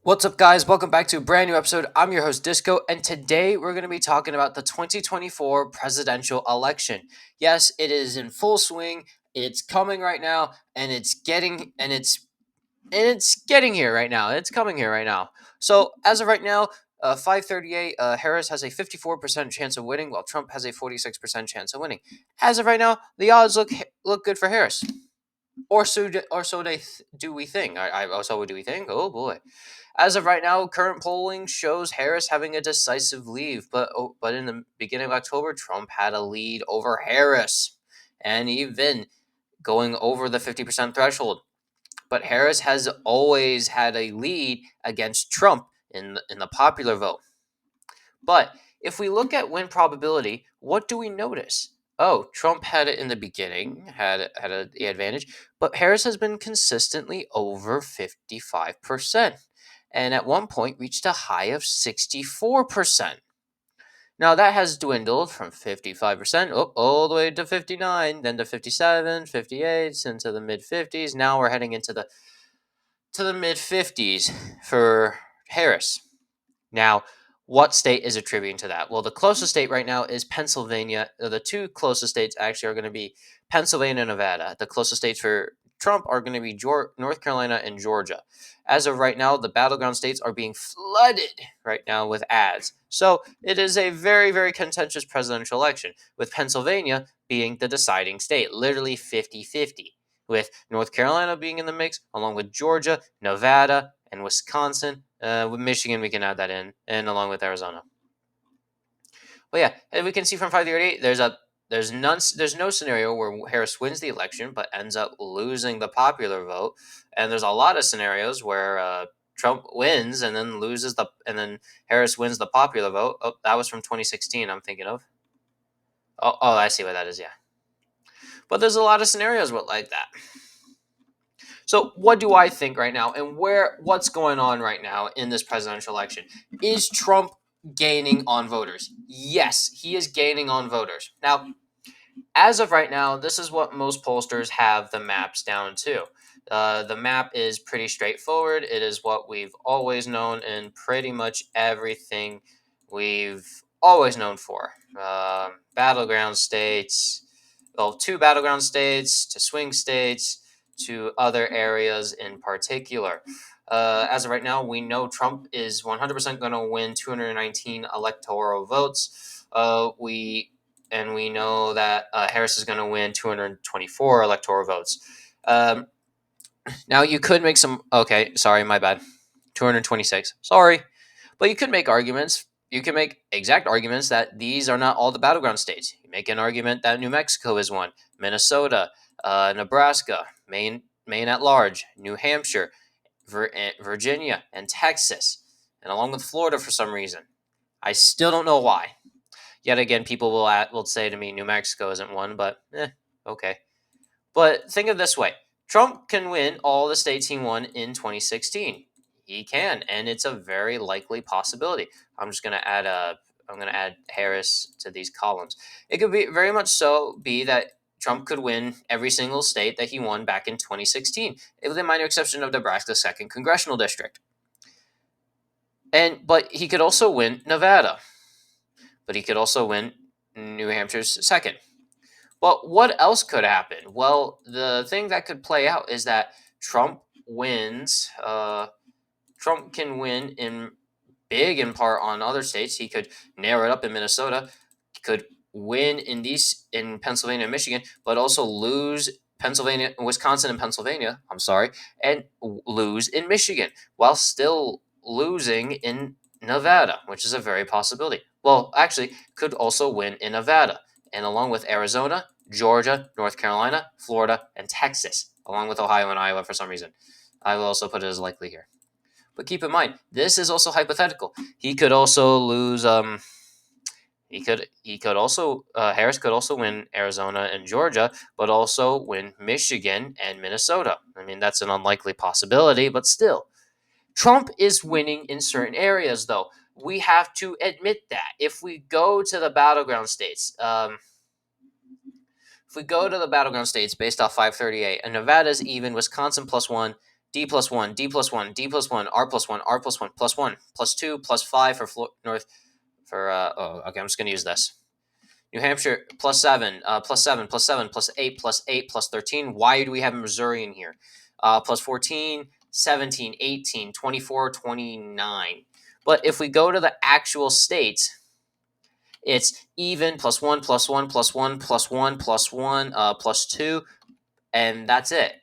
What's up, guys? Welcome back to a brand new episode. I'm your host, Disco, and today we're going to be talking about the 2024 presidential election. Yes, it is in full swing. It's coming right now, and it's getting here right now. It's coming here right now. So as of right now, 538, Harris has a 54% chance of winning, while Trump has a 46% chance of winning. As of right now, the odds look good for Harris, do we think? So do we think? Oh boy. As of right now, current polling shows Harris having a decisive lead, but in the beginning of October, Trump had a lead over Harris, and even going over the 50% threshold. But Harris has always had a lead against Trump in the popular vote. But if we look at win probability, what do we notice? Oh, Trump had it in the beginning, had the advantage, but Harris has been consistently over 55%, and at one point reached a high of 64%. Now that has dwindled from 55% all the way to 59, then to 57, 58, into the mid 50s. Now we're heading into the mid 50s for Harris. Now, what state is attributing to that? Well, the closest state right now is Pennsylvania. The two closest states actually are going to be Pennsylvania and Nevada. The closest states for Trump are going to be North Carolina and Georgia. As of right now, the battleground states are being flooded right now with ads. So it is a very, very contentious presidential election, with Pennsylvania being the deciding state, literally 50-50, with North Carolina being in the mix, along with Georgia, Nevada, and Wisconsin. With Michigan, we can add that in, and along with Arizona. Well, yeah, and we can see from 538, there's no scenario where Harris wins the election but ends up losing the popular vote, and there's a lot of scenarios where Trump wins and then Harris wins the popular vote. Oh, that was from 2016. I'm thinking of. Oh, I see what that is. Yeah, but there's a lot of scenarios like that. So, what do I think right now, and what's going on right now in this presidential election? Is Trump gaining on voters? Yes, he is gaining on voters. Now, as of right now, this is what most pollsters have the maps down to. The map is pretty straightforward. It is what we've always known in pretty much everything we've always known for. Battleground states, well, two battleground states to swing states to other areas in particular. As of right now, we know Trump is 100% going to win 219 electoral votes. We know that Harris is going to win 224 electoral votes. Now you could make some. Okay, sorry, my bad. 226. Sorry, but you could make arguments. You can make exact arguments that these are not all the battleground states. You make an argument that New Mexico is one, Minnesota, Nebraska, Maine at large, New Hampshire, Virginia, and Texas, and along with Florida for some reason. I still don't know why. Yet again, people will say to me, New Mexico isn't one, but okay. But think of it this way: Trump can win all the states he won in 2016. He can, and it's a very likely possibility. I'm gonna add Harris to these columns. It could be very much so be that Trump could win every single state that he won back in 2016, with the minor exception of Nebraska's second congressional district. But he could also win Nevada. But he could also win New Hampshire's second. Well, what else could happen? Well, the thing that could play out is that Trump wins. Trump can win in part on other states. He could narrow it up in Minnesota. He could win in Pennsylvania and Michigan, but also lose Pennsylvania, Wisconsin, and Pennsylvania. I'm sorry, and lose in Michigan while still losing in Nevada, which is a very possibility. Well, actually, could also win in Nevada, and along with Arizona, Georgia, North Carolina, Florida, and Texas, along with Ohio and Iowa for some reason. I will also put it as likely here. But keep in mind, this is also hypothetical. He could also lose. He could also Harris could also win Arizona and Georgia, but also win Michigan and Minnesota. I mean, that's an unlikely possibility, but still, Trump is winning in certain areas, though. We have to admit that. If we go to the battleground states based off 538, and Nevada's even, Wisconsin +1, D plus 1, D plus 1, D plus 1, R plus 1, R plus 1, plus 1, plus 2, plus 5 for North. Okay, I'm just going to use this. New Hampshire plus 7, plus 7, plus 7, plus 8, plus 8, plus 13. Why do we have Missouri in here? Plus 14, 17, 18, 24, 29. But if we go to the actual states, it's even, plus 1, plus 1, plus 1, plus 1, plus 1, plus 2, and that's it.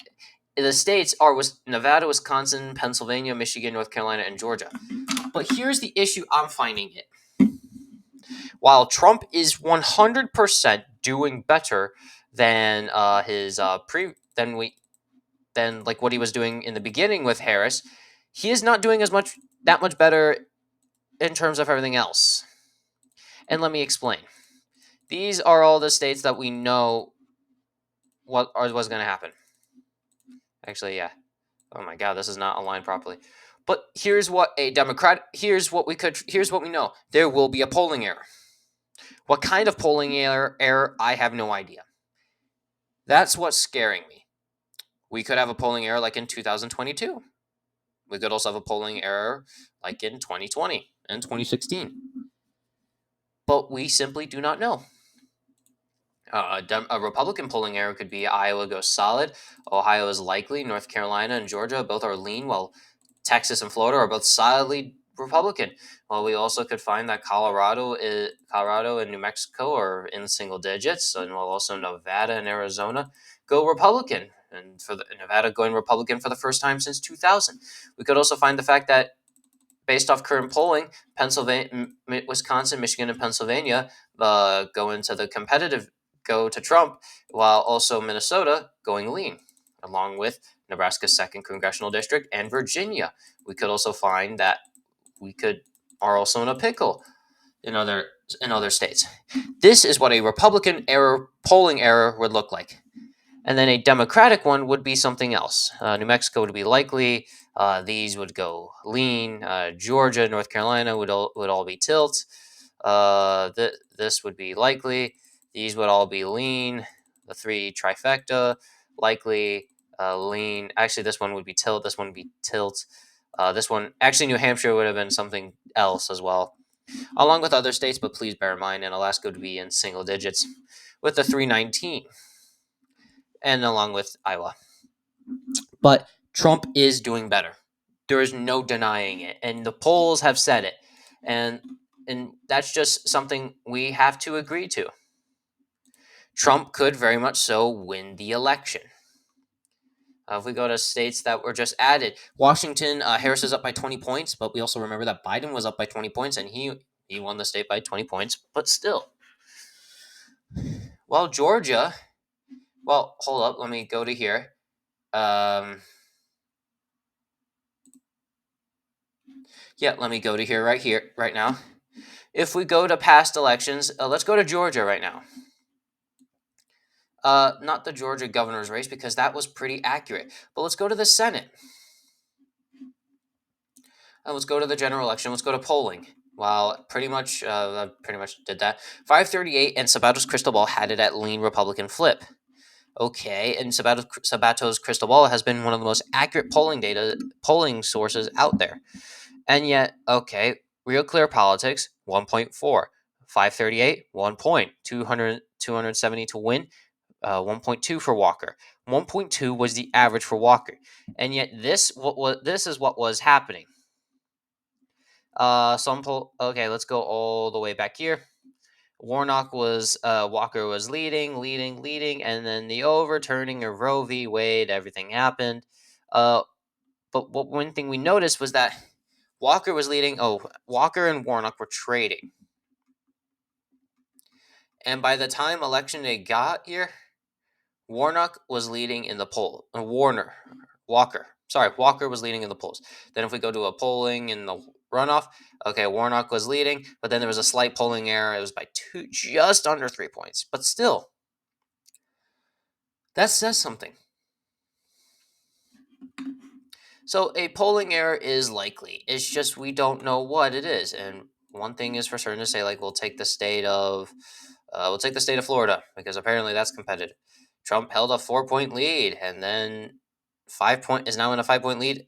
The states are Nevada, Wisconsin, Pennsylvania, Michigan, North Carolina, and Georgia. But here's the issue I'm finding it. While Trump is 100% doing better than than like what he was doing in the beginning with Harris, he is not doing that much better in terms of everything else. And let me explain. These are all the states that we know was going to happen. Actually, yeah. Oh my God, this is not aligned properly. But here's what here's what we know. There will be a polling error. What kind of polling error? I have no idea. That's what's scaring me. We could have a polling error like in 2022. We could also have a polling error like in 2020 and 2016. But we simply do not know. A Republican polling error could be Iowa goes solid, Ohio is likely, North Carolina and Georgia both are lean, while Texas and Florida are both solidly Republican. Well, we also could find that Colorado and New Mexico are in single digits, and while also Nevada and Arizona go Republican, and for Nevada going Republican for the first time since 2000. We could also find the fact that, based off current polling, Pennsylvania, Wisconsin, Michigan, and Pennsylvania go to Trump, while also Minnesota going lean, along with Nebraska's second congressional district and Virginia. We could also find that are also in a pickle in other states. This is what a Republican polling error would look like. And then a Democratic one would be something else. New Mexico would be likely. These would go lean. Georgia, North Carolina would all be tilt. This would be likely. These would all be lean. The three trifecta, likely, lean. Actually, this one would be tilt. This one would be tilt. This one, actually, New Hampshire would have been something else as well, along with other states. But please bear in mind, and Alaska would be in single digits with the 319, and along with Iowa. But Trump is doing better. There is no denying it, and the polls have said it, and that's just something we have to agree to. Trump could very much so win the election. If we go to states that were just added, Washington, Harris is up by 20 points, but we also remember that Biden was up by 20 points, and he won the state by 20 points, but still. Well, Georgia, well, hold up, let me go to here. Yeah, let me go to here, right now. If we go to past elections, let's go to Georgia right now. Not the Georgia governor's race, because that was pretty accurate. But let's go to the Senate. Let's go to the general election. Let's go to polling. Well, pretty much did that. 538, and Sabato's crystal ball had it at lean Republican flip. Okay, and Sabato's crystal ball has been one of the most accurate polling sources out there. And yet, okay, Real Clear Politics, 1.4. 538, 1 point. 270 to win, 1.2 for Walker. 1.2 was the average for Walker. And yet this is what was happening. Okay, let's go all the way back here. Walker was leading, and then the overturning of Roe v. Wade, everything happened. But one thing we noticed was that Walker was leading. Oh, Walker and Warnock were trading. And by the time election day got here, Warnock was leading in the poll. Walker was leading in the polls. Then if we go to a polling in the runoff, okay, Warnock was leading, but then there was a slight polling error. It was by just under 3 points. But still, that says something. So a polling error is likely. It's just we don't know what it is. And one thing is for certain to say, like, we'll take the state of Florida, because apparently that's competitive. Trump held a 4-point lead, and then is now in a 5-point lead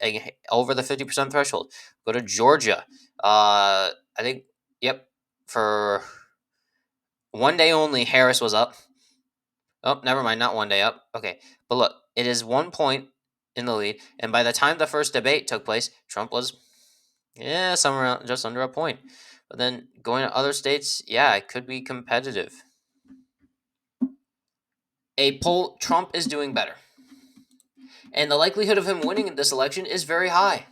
over the 50% threshold. Go to Georgia. I think, yep, for one day only, Harris was up. Oh, never mind, not one day up. Okay, but look, it is 1 point in the lead, and by the time the first debate took place, Trump was, somewhere around just under a point. But then going to other states, it could be competitive. Trump is doing better, and the likelihood of him winning in this election is very high.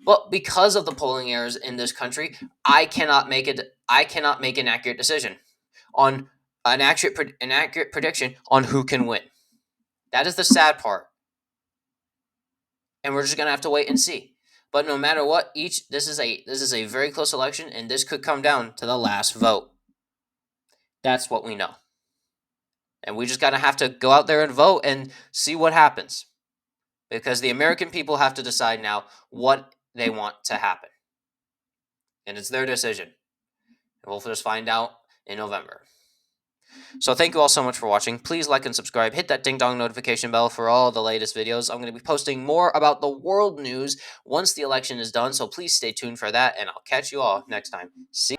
But because of the polling errors in this country, I cannot make an accurate decision on an accurate prediction on who can win. That is the sad part, and we're just gonna have to wait and see. But no matter what, this is a very close election, and this could come down to the last vote. That's what we know, and we just gotta have to go out there and vote and see what happens, because the American people have to decide now what they want to happen, and it's their decision. And we'll just find out in November. So thank you all so much for watching. Please like and subscribe. Hit that ding-dong notification bell for all the latest videos. I'm going to be posting more about the world news once the election is done, so please stay tuned for that, and I'll catch you all next time. See